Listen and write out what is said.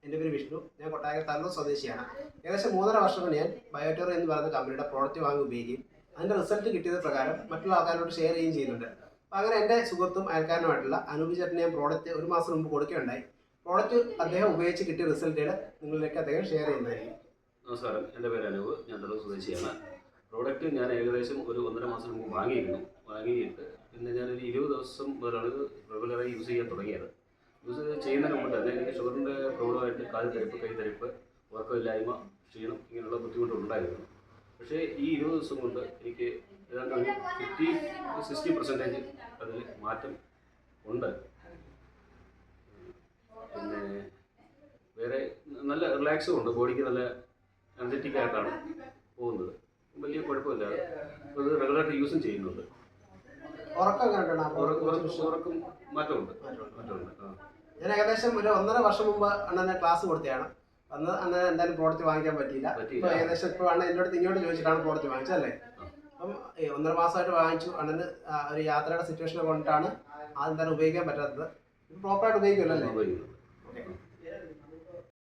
എൻ്റെ പേര് വിഷ്ണു. ഞാൻ കൊട്ടാരക്കര തല്ലൂർ സ്വദേശിയാണ്. ഏകദേശം 3.5 വർഷം കൊണ്ട് ഞാൻ ബയോടെർ എന്ന് പറയുന്ന കമ്പനിയുടെ പ്രോഡക്റ്റ് വാങ്ങി ഉപയോഗിക്കുകയും അതിൻ്റെ റിസൾട്ട് കിട്ടിയത് പ്രകാരം മറ്റുള്ള ആൾക്കാരോട് ഷെയർ ചെയ്യുകയും ചെയ്യുന്നുണ്ട്. അപ്പോൾ അങ്ങനെ എൻ്റെ സുഹൃത്തും അയൽക്കാരനുമായിട്ടുള്ള അനൂപ് ചേട്ടന് ഞാൻ പ്രോഡക്റ്റ് 1 മാസം മുമ്പ് കൊടുക്കുകയുണ്ടായി. പ്രോഡക്റ്റ് അദ്ദേഹം ഉപയോഗിച്ച് കിട്ടിയ റിസൾട്ടുകൾ നിങ്ങളിലേക്ക് അദ്ദേഹം ഷെയർ ചെയ്യുന്നതായിരിക്കും. നമസ്കാരം, എൻ്റെ പേര് അനൂപ്. ഞാൻ തല്ലൂർ സ്വദേശിയാണ്. പ്രോഡക്റ്റ് ഞാൻ ഏകദേശം ഒരു 1.5 മാസം മുമ്പ് വാങ്ങിയിട്ട് പിന്നെ ഞാനൊരു 20 ദിവസം മുതലാണ് റെഗുലറായി യൂസ് ചെയ്യാൻ തുടങ്ങിയത്. യൂസ് ചെയ്യുന്നതിന് മുമ്പ് തന്നെ എനിക്ക് ഷുഗറിൻ്റെ പ്രോബ്ലമായിട്ട് കാൽ തരിപ്പ്, കൈ തരിപ്പ്, ഉറക്കമില്ലായ്മ, ക്ഷീണം ഇങ്ങനെയുള്ള ബുദ്ധിമുട്ടുണ്ടായിരുന്നു. പക്ഷേ ഈ 20 ദിവസം കൊണ്ട് എനിക്ക് ഏതാണ്ട് ഒരു 50-60% അതിൽ മാറ്റം ഉണ്ട്. പിന്നെ വേറെ നല്ല റിലാക്സും ഉണ്ട്, ബോഡിക്ക് നല്ല എനർജറ്റിക് ആയിട്ടാണ് പോകുന്നത്. വലിയ കുഴപ്പമില്ലാതെ അത് റെഗുലറായിട്ട് യൂസും ചെയ്യുന്നുണ്ട്. ഉറക്കം മാറ്റമുണ്ട്. ഞാൻ ഏകദേശം ഒരു 1.5 വർഷം മുമ്പ് അണ്ണനെ ക്ലാസ് കൊടുത്തതാണ്. അന്ന് എന്തായാലും പ്രോഡക്റ്റ് വാങ്ങിക്കാൻ പറ്റിയില്ല. ഇപ്പോൾ ഏകദേശം ഇപ്പോൾ അണ്ണൻ എന്നോട് ഇങ്ങോട്ട് ചോദിച്ചിട്ടാണ് പ്രോഡക്റ്റ് വാങ്ങിച്ചതല്ലേ. അപ്പം 1.5 മാസമായിട്ട് വാങ്ങിച്ചു. അണ്ണന് ഒരു യാത്രയുടെ സിറ്റുവേഷൻ കൊണ്ടിട്ടാണ് അതെന്തായാലും ഉപയോഗിക്കാൻ പറ്റാത്തത്. പ്രോപ്പറായിട്ട് ഉപയോഗിക്കുമല്ലോ അല്ലേ? ഓക്കെ.